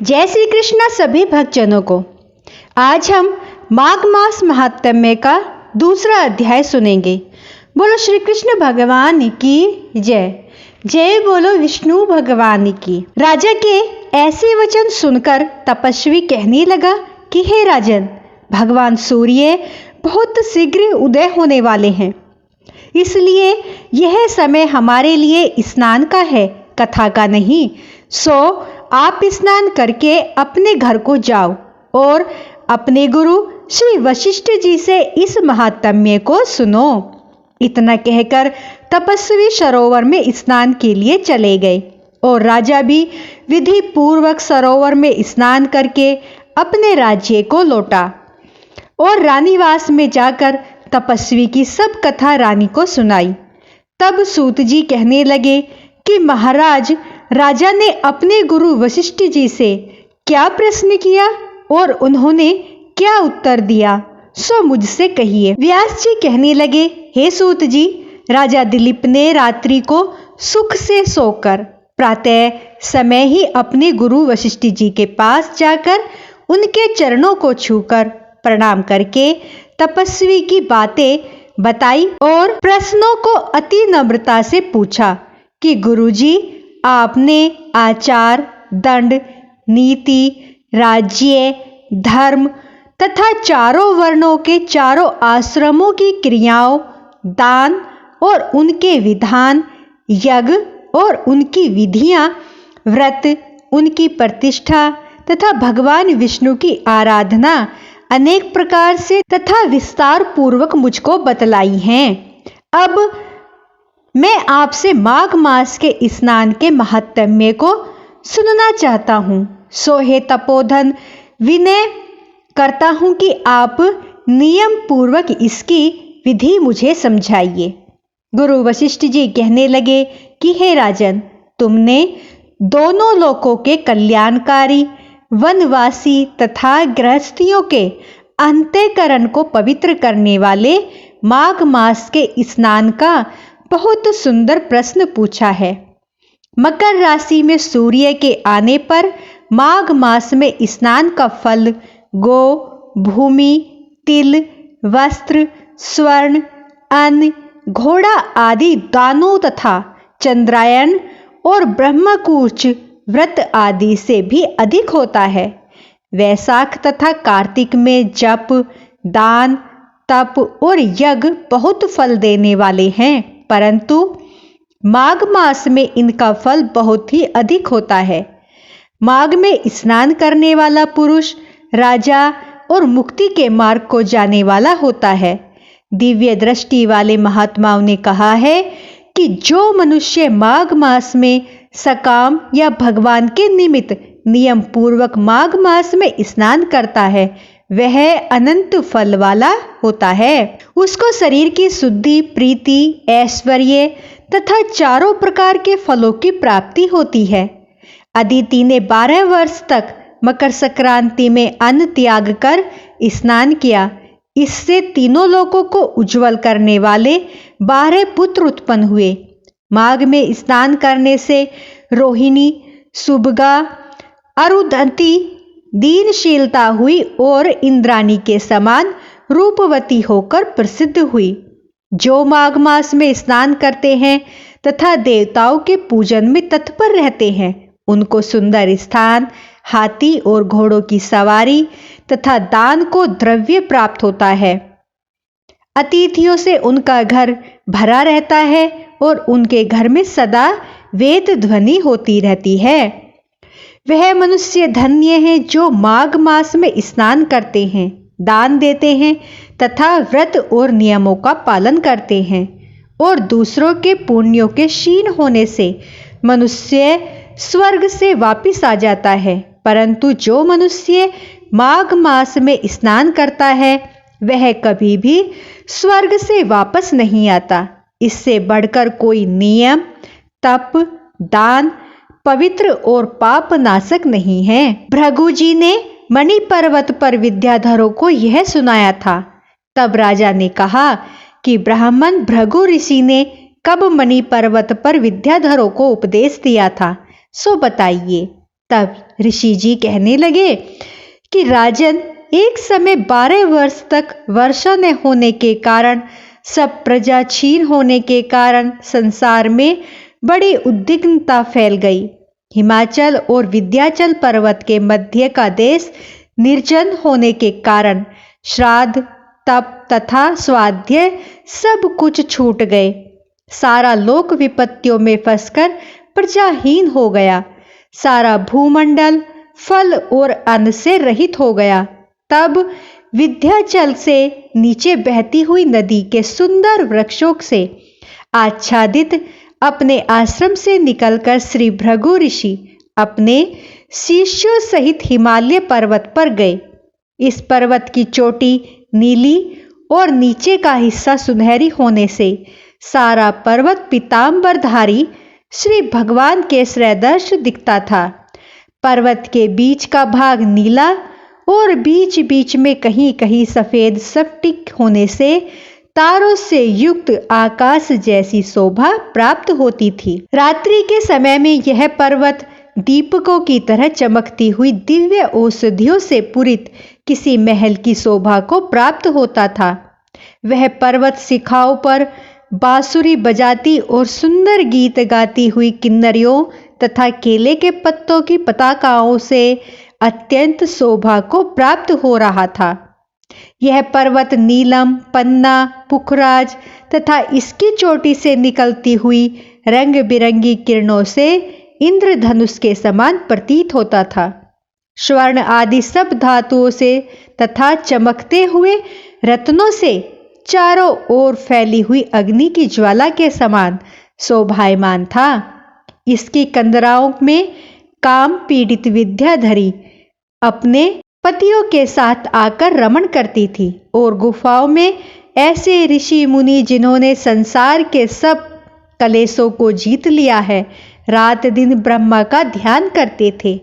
जय श्री कृष्ण सभी भक्तजनों को। आज हम माघ मास महात्म्य का दूसरा अध्याय सुनेंगे। बोलो श्री कृष्ण भगवान की जय। जय बोलो विष्णु भगवान की। राजा के ऐसे वचन सुनकर तपस्वी कहने लगा कि हे राजन, भगवान सूर्य बहुत शीघ्र उदय होने वाले हैं, इसलिए यह समय हमारे लिए स्नान का है, कथा का नहीं। सो आप स्नान करके अपने घर को जाओ और अपने गुरु श्री वशिष्ठ जी से इस महात्म्य को सुनो। इतना कहकर तपस्वी सरोवर में स्नान के लिए चले गए और राजा भी विधि पूर्वक सरोवर में स्नान करके अपने राज्य को लौटा और रानीवास में जाकर तपस्वी की सब कथा रानी को सुनाई। तब सूत जी कहने लगे कि महाराज, राजा ने अपने गुरु वशिष्ठ जी से क्या प्रश्न किया और उन्होंने क्या उत्तर दिया, सो मुझसे कहिए। व्यास जी कहने लगे, हे सूत जी, राजा दिलीप ने रात्रि को सुख से सोकर प्रातः समय ही अपने गुरु वशिष्ठ जी के पास जाकर उनके चरणों को छूकर प्रणाम करके तपस्वी की बातें बताई और प्रश्नों को अति नम्रता से पूछा कि गुरुजी, आपने आचार, दंड, नीति, राज्य, धर्म तथा चारों वर्णों के चारों आश्रमों की क्रियाओं, दान और उनके विधान, यज्ञ और उनकी विधियां, व्रत, उनकी प्रतिष्ठा तथा भगवान विष्णु की आराधना अनेक प्रकार से तथा विस्तार पूर्वक मुझको बतलाई हैं। अब मैं आपसे माघ मास के स्नान के महात्म्य को सुनना चाहता हूँ। सो हे तपोधन, विनय करता हूँ कि आप नियम पूर्वक इसकी विधि मुझे समझाइए। गुरु वशिष्ठ जी कहने लगे कि हे राजन, तुमने दोनों लोकों के कल्याणकारी, वनवासी तथा गृहस्थियों के अंतःकरण को पवित्र करने वाले माघ मास के स्नान का बहुत सुंदर प्रश्न पूछा है। मकर राशि में सूर्य के आने पर माघ मास में स्नान का फल गो, भूमि, तिल, वस्त्र, स्वर्ण, अन्न, घोड़ा आदि दानों तथा चंद्रायन और ब्रह्मकूच व्रत आदि से भी अधिक होता है। वैशाख तथा कार्तिक में जप, दान, तप और यज्ञ बहुत फल देने वाले हैं, परंतु माघ मास में इनका फल बहुत ही अधिक होता है। माघ में स्नान करने वाला पुरुष राजा और मुक्ति के मार्ग को जाने वाला होता है। दिव्य दृष्टि वाले महात्माओं ने कहा है कि जो मनुष्य माघ मास में सकाम या भगवान के निमित्त नियम पूर्वक माघ मास में स्नान करता है, वह अनंत फल वाला होता है। उसको शरीर की शुद्धि, प्रीति, ऐश्वर्य तथा चारों प्रकार के फलों की प्राप्ति होती है। अदिति ने 12 वर्ष तक मकर संक्रांति में अन्न त्याग कर स्नान किया। इससे तीनों लोकों को उज्जवल करने वाले 12 पुत्र उत्पन्न हुए। माघ में स्नान करने से रोहिणी, सुभगा, अरुंधति दीनशीलता हुई और इंद्राणी के समान रूपवती होकर प्रसिद्ध हुई। जो माघ मास में स्नान करते हैं तथा देवताओं के पूजन में तत्पर रहते हैं, उनको सुंदर स्थान, हाथी और घोड़ों की सवारी तथा दान को द्रव्य प्राप्त होता है। अतिथियों से उनका घर भरा रहता है और उनके घर में सदा वेद ध्वनि होती रहती है। वह मनुष्य धन्य है जो माघ मास में स्नान करते हैं, दान देते हैं तथा व्रत और नियमों का पालन करते हैं और दूसरों के पुण्यों के क्षीण होने से मनुष्य स्वर्ग से वापिस आ जाता है। परंतु जो मनुष्य माघ मास में स्नान करता है, वह कभी भी स्वर्ग से वापस नहीं आता। इससे बढ़कर कोई नियम, तप, दान पवित्र और पाप नाशक नहीं है। भृगु जी ने मणि पर्वत पर विद्याधरों को यह सुनाया था। तब राजा ने कहा कि ब्राह्मण भृगु ऋषि ने कब मणि पर्वत पर विद्याधरों को उपदेश दिया था, सो बताइए। तब ऋषि जी कहने लगे कि राजन, एक समय 12 वर्ष तक वर्षा न होने के कारण, सब प्रजा क्षीण होने के कारण संसार में बड़ी उद्विग्नता फैल गई। हिमाचल और विंध्याचल पर्वत के मध्य का देश निर्जन होने के कारण श्राद्ध, तप तथा स्वाध्याय सब कुछ छूट गए। सारा लोक विपत्तियों में फंसकर प्रजाहीन हो गया। सारा भूमंडल फल और अन्न से रहित हो गया। तब विंध्याचल से नीचे बहती हुई नदी के सुंदर वृक्षों से आच्छादित अपने आश्रम से निकलकर श्री भृगु ऋषि अपने शिष्यों सहित हिमालय पर्वत पर गए। इस पर्वत की चोटी नीली और नीचे का हिस्सा सुनहरी होने से सारा पर्वत पीतांबरधारी श्री भगवान के सदृश दिखता था। पर्वत के बीच का भाग नीला और बीच बीच में कहीं कहीं सफेद स्फटिक होने से तारों से युक्त आकाश जैसी शोभा प्राप्त होती थी। रात्रि के समय में यह पर्वत दीपकों की तरह चमकती हुई दिव्य औषधियों से पूरित किसी महल की शोभा को प्राप्त होता था। वह पर्वत शिखाओं पर बांसुरी बजाती और सुंदर गीत गाती हुई किन्नरियों तथा केले के पत्तों की पताकाओं से अत्यंत शोभा को प्राप्त हो रहा था। यह पर्वत नीलम, पन्ना, पुखराज तथा इसकी चोटी से निकलती हुई रंग बिरंगी किरणों से इंद्रधनुष के समान प्रतीत होता था। स्वर्ण आदि सब धातुओं से तथा चमकते हुए रत्नों से चारों ओर फैली हुई अग्नि की ज्वाला के समान शोभायमान था। इसकी कंदराओं में काम पीड़ित विद्याधरी अपने पतियों के साथ आकर रमण करती थी और गुफाओं में ऐसे ऋषि मुनि जिन्होंने संसार के सब कलेशों को जीत लिया है, रात दिन ब्रह्मा का ध्यान करते थे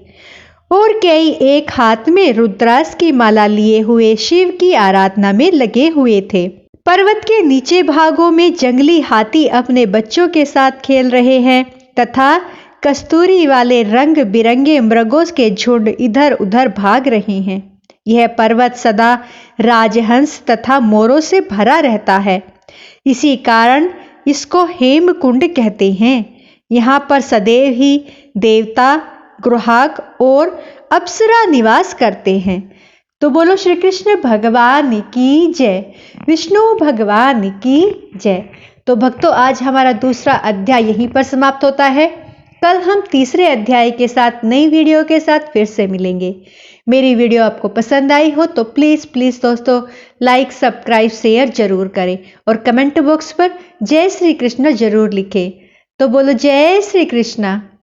और कई एक हाथ में रुद्राक्ष की माला लिए हुए शिव की आराधना में लगे हुए थे। पर्वत के नीचे भागों में जंगली हाथी अपने बच्चों के साथ खेल रहे हैं तथा कस्तूरी वाले रंग बिरंगे मृगों के झुंड इधर उधर भाग रहे हैं। यह पर्वत सदा राजहंस तथा मोरों से भरा रहता है। इसी कारण इसको हेमकुंड कहते हैं। यहाँ पर सदैव ही देवता, ग्राहक और अप्सरा निवास करते हैं। तो बोलो श्री कृष्ण भगवान की जय, विष्णु भगवान की जय। तो भक्तों, आज हमारा दूसरा अध्याय यहीं पर समाप्त होता है। कल हम तीसरे अध्याय के साथ नई वीडियो के साथ फिर से मिलेंगे। मेरी वीडियो आपको पसंद आई हो तो प्लीज़ दोस्तों लाइक, सब्सक्राइब, शेयर जरूर करें और कमेंट बॉक्स पर जय श्री कृष्ण जरूर लिखें। तो बोलो जय श्री कृष्ण।